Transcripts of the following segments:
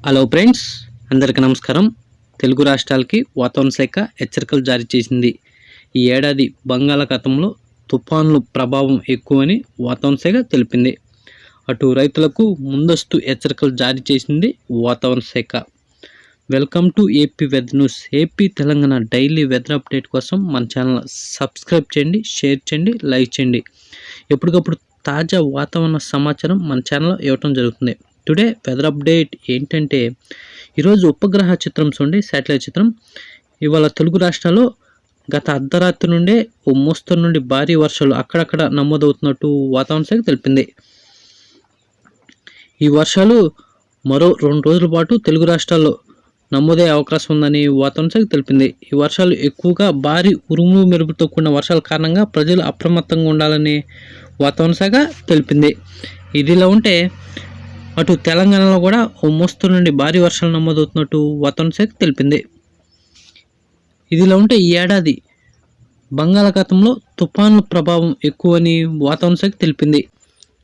Hello friends, అందరికీ నమస్కారం. తెలుగు రాష్ట్రాలకి వాతావరణ శాఖ హెచ్చరికలు జారీ చేసింది. ఈ ఏడాది బంగాళాఖాతంలో తుఫాన్లు ప్రభావం ఎక్కువని వాతావరణ శాఖ తెలిపింది. అటు రైతులకు ముందస్తు హెచ్చరికలు జారీ చేసింది వాతావరణ శాఖ. Welcome to AP weather news. AP Telangana daily weather update కోసం మన ఛానల్ సబ్స్క్రైబ్ చేయండి, షేర్ చేయండి, లైక్ చేయండి. ఎప్పటికప్పుడు తాజా వాతావరణ సమాచారం మన ఛానల్లో ఇవ్వటం జరుగుతుంది. టుడే వెదర్ అప్డేట్ ఏంటంటే, ఈరోజు ఉపగ్రహ చిత్రం చూడండి, శాటిలైట్ చిత్రం. ఇవాళ తెలుగు రాష్ట్రాల్లో గత అర్ధరాత్రి నుండే ఓ మోస్తరు నుండి భారీ వర్షాలు అక్కడక్కడ నమోదవుతున్నట్టు వాతావరణ శాఖ తెలిపింది. ఈ వర్షాలు మరో 2 రోజుల పాటు తెలుగు రాష్ట్రాల్లో నమోదయ్యే అవకాశం ఉందని వాతావరణ శాఖ తెలిపింది. ఈ వర్షాలు ఎక్కువగా భారీ ఉరుములు మెరుపులతో కూడిన వర్షాల కారణంగా ప్రజలు అప్రమత్తంగా ఉండాలని వాతావరణ శాఖ తెలిపింది. ఇదిలా ఉంటే అటు తెలంగాణలో కూడా ఓ మోస్తరు నుండి భారీ వర్షాలు నమోదవుతున్నట్టు వాతావరణ శాఖ తెలిపింది. ఇదిలా ఉంటే ఈ ఏడాది బంగాళాఖాతంలో తుఫాన్ల ప్రభావం ఎక్కువని వాతావరణ శాఖ తెలిపింది.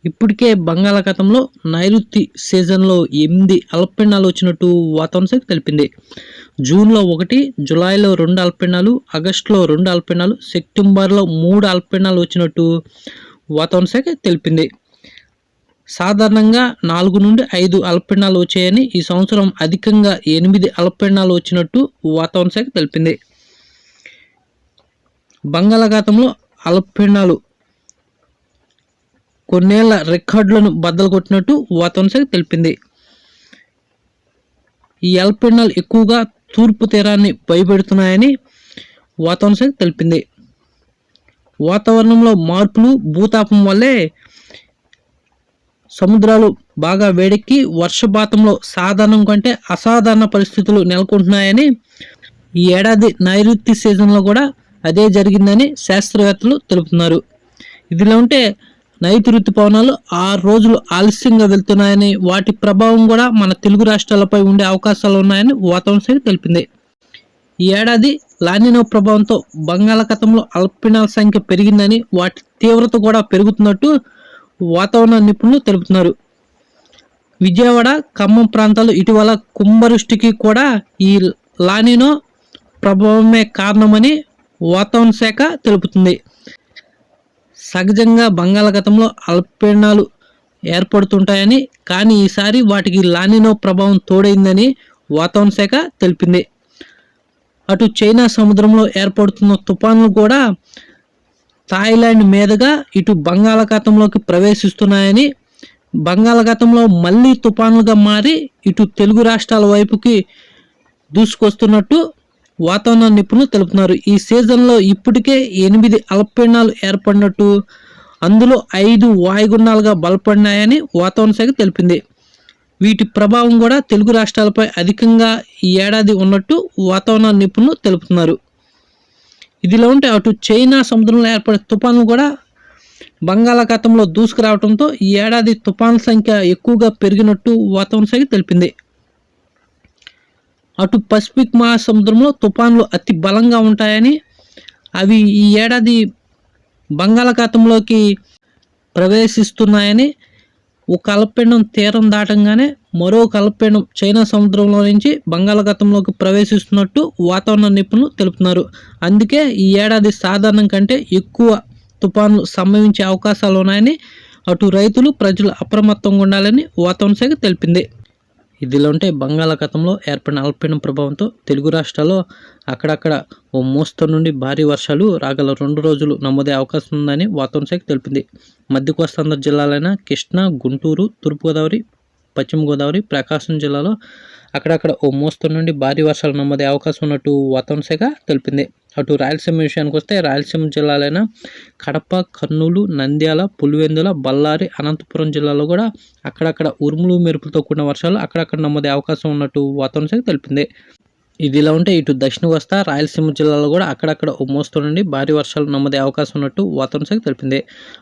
ఇప్పటికే బంగాళాఖాతంలో నైరుతి సీజన్లో 8 అల్పపీడనాలు వచ్చినట్టు వాతావరణ శాఖ తెలిపింది. జూన్లో 1, జూలైలో 2 అల్పపీడనాలు, ఆగస్టులో 2 అల్పపీడనాలు, సెప్టెంబర్లో 3 అల్పపీడనాలు వచ్చినట్టు వాతావరణ శాఖ తెలిపింది. సాధారణంగా 4 నుండి 5 అల్పపీడనాలు వచ్చాయని, ఈ సంవత్సరం అధికంగా 8 అల్పపీడనాలు వచ్చినట్టు వాతావరణ శాఖ తెలిపింది. బంగాళాఖాతంలో అల్పపీడనాలు కొన్నేళ్ల రికార్డులను బద్దలు కొట్టినట్టు వాతావరణ శాఖ తెలిపింది. ఈ అల్పపీడనాలు ఎక్కువగా తూర్పు తీరాన్ని భయపెడుతున్నాయని వాతావరణ శాఖ తెలిపింది. వాతావరణంలో మార్పులు, భూతాపం వల్లే సముద్రాలు బాగా వేడెక్కి వర్షపాతంలో సాధారణం కంటే అసాధారణ పరిస్థితులు నెలకొంటున్నాయని, ఈ ఏడాది నైరుతి సీజన్లో కూడా అదే జరిగిందని శాస్త్రవేత్తలు తెలుపుతున్నారు. ఇదిలా ఉంటే నైరుతి ఋతుపవనాలు 6 రోజులు ఆలస్యంగా వెళ్తున్నాయని, వాటి ప్రభావం కూడా మన తెలుగు రాష్ట్రాలపై ఉండే అవకాశాలు ఉన్నాయని వాతావరణ శాఖ తెలిపింది. ఈ ఏడాది లానినో ప్రభావంతో బంగాళాఖాతంలో అల్పపీడనాల సంఖ్య పెరిగిందని, వాటి తీవ్రత కూడా పెరుగుతున్నట్టు వాతావరణ నిపుణులు తెలుపుతున్నారు. విజయవాడ, ఖమ్మం ప్రాంతాలు ఇటీవల కుంభవృష్టికి కూడా ఈ లానినో ప్రభావమే కారణమని వాతావరణ శాఖ తెలుపుతుంది. సహజంగా బంగాళాఖాతంలో అల్పపీడనాలు ఏర్పడుతుంటాయని, కానీ ఈసారి వాటికి లానినో ప్రభావం తోడైందని వాతావరణ శాఖ తెలిపింది. అటు చైనా సముద్రంలో ఏర్పడుతున్న తుఫాన్లు కూడా థాయిలాండ్ మీదుగా ఇటు బంగాళాఖాతంలోకి ప్రవేశిస్తున్నాయని, బంగాళాఖాతంలో మళ్ళీ తుఫాన్లుగా మారి ఇటు తెలుగు రాష్ట్రాల వైపుకి దూసుకొస్తున్నట్టు వాతావరణ నిపుణులు తెలుపుతున్నారు. ఈ సీజన్లో ఇప్పటికే 8 అల్పపీడనాలు ఏర్పడినట్టు, అందులో 5 వాయుగుండాలుగా బలపడినాయని వాతావరణ శాఖ తెలిపింది. వీటి ప్రభావం కూడా తెలుగు రాష్ట్రాలపై అధికంగా ఈ ఏడాది ఉన్నట్టు వాతావరణ నిపుణులు తెలుపుతున్నారు. ఇదిలా ఉంటే అటు చైనా సముద్రంలో ఏర్పడే తుఫాన్లు కూడా బంగాళాఖాతంలో దూసుకురావడంతో ఈ ఏడాది తుఫాన్ల సంఖ్య ఎక్కువగా పెరిగినట్టు వాతావరణ శాఖ తెలిపింది. అటు పసిఫిక్ మహాసముద్రంలో తుఫాన్లు అతి బలంగా ఉంటాయని, అవి ఈ ఏడాది బంగాళాఖాతంలోకి ప్రవేశిస్తున్నాయని, ఒక అల్పపీడనం తీరం దాటంగానే మరో అల్పపీడనం చైనా సముద్రంలో నుంచి బంగాళాఖాతంలోకి ప్రవేశిస్తున్నట్టు వాతావరణ నిపుణులు తెలుపుతున్నారు. అందుకే ఈ ఏడాది సాధారణం కంటే ఎక్కువ తుఫాన్లు సంభవించే అవకాశాలు ఉన్నాయని, అటు రైతులు, ప్రజలు అప్రమత్తంగా ఉండాలని వాతావరణ శాఖ తెలిపింది. ఇదిలా ఉంటే బంగాళాఖాతంలో ఏర్పడిన అల్పపీడనం ప్రభావంతో తెలుగు రాష్ట్రాల్లో అక్కడక్కడ ఓ మోస్తరు నుండి భారీ వర్షాలు రాగల 2 రోజులు నమోదయ్యే అవకాశం ఉందని వాతావరణ శాఖ తెలిపింది. మధ్య కోస్తాంధ్ర జిల్లాలైన కృష్ణా, గుంటూరు, తూర్పుగోదావరి, పశ్చిమ గోదావరి, ప్రకాశం జిల్లాలో అక్కడక్కడ ఓ మోస్తరు నుండి భారీ వర్షాలు నమోదయ్యే అవకాశం ఉన్నట్టు వాతావరణ శాఖ తెలిపింది. అటు రాయలసీమ విషయానికి వస్తే రాయలసీమ జిల్లాలైన కడప, కర్నూలు, నంద్యాల, పులివెందుల, బళ్ళారి, అనంతపురం జిల్లాలో కూడా అక్కడక్కడ ఉరుములు మెరుపులతో కూడిన వర్షాలు అక్కడక్కడ నమోదయ్యే అవకాశం ఉన్నట్టు వాతావరణ శాఖ తెలిపింది. ఇదిలా ఉంటే ఇటు దక్షిణ కోస్తా, రాయలసీమ జిల్లాలో కూడా అక్కడక్కడ ఓ మోస్తరు నుండి భారీ వర్షాలు నమోదయ్యే అవకాశం ఉన్నట్టు వాతావరణ శాఖ తెలిపింది.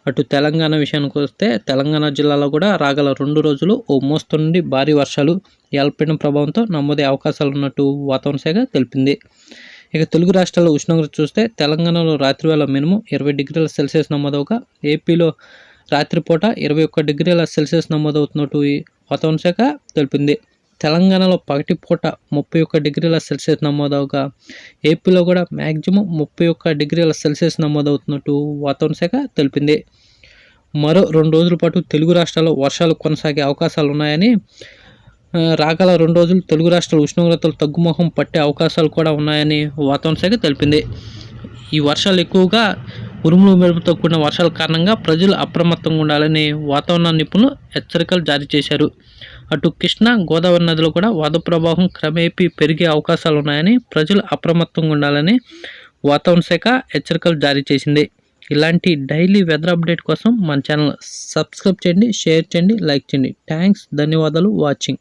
అటు తెలంగాణ విషయానికి వస్తే తెలంగాణ జిల్లాలో కూడా రాగల 2 రోజులు ఓ మోస్తరు నుండి భారీ వర్షాలు ఈ అల్పపీడనం ప్రభావంతో నమోదయ్యే అవకాశాలు ఉన్నట్టు వాతావరణ శాఖ తెలిపింది. ఇక తెలుగు రాష్ట్రాల్లో ఉష్ణోగ్రత చూస్తే తెలంగాణలో రాత్రివేళ మినిమం 20 డిగ్రీల సెల్సియస్ నమోదవగా, ఏపీలో రాత్రిపూట 21 డిగ్రీల సెల్సియస్ నమోదవుతున్నట్టు వాతావరణ శాఖ తెలిపింది. తెలంగాణలో పగటిపూట 31 డిగ్రీల సెల్సియస్ నమోదవగా ఏపీలో కూడా మ్యాక్సిమం 31 డిగ్రీల సెల్సియస్ నమోదవుతున్నట్టు వాతావరణ శాఖ తెలిపింది. మరో 2 రోజుల పాటు తెలుగు రాష్ట్రాల్లో వర్షాలు కొనసాగే అవకాశాలు ఉన్నాయని, రాగల 2 రోజులు తెలుగు రాష్ట్రాల ఉష్ణోగ్రతలు తగ్గుముఖం పట్టే అవకాశాలు కూడా ఉన్నాయని వాతావరణ శాఖ తెలిపింది. ఈ వర్షాలు ఎక్కువగా ఉరుములు మెరుపుతో కూడిన వర్షాల కారణంగా ప్రజలు అప్రమత్తంగా ఉండాలని వాతావరణ నిపుణులు హెచ్చరికలు జారీ చేశారు. అటు కృష్ణా, గోదావరి నదిలో కూడా వరద ప్రవాహం క్రమేపీ పెరిగే అవకాశాలు ఉన్నాయని, ప్రజలు అప్రమత్తంగా ఉండాలని వాతావరణ శాఖ హెచ్చరికలు జారీ చేసింది. ఇలాంటి డైలీ వెదర్ అప్డేట్ కోసం మన ఛానల్ సబ్స్క్రైబ్ చేయండి, షేర్ చేయండి, లైక్ చేయండి. థ్యాంక్స్, ధన్యవాదాలు వాచింగ్.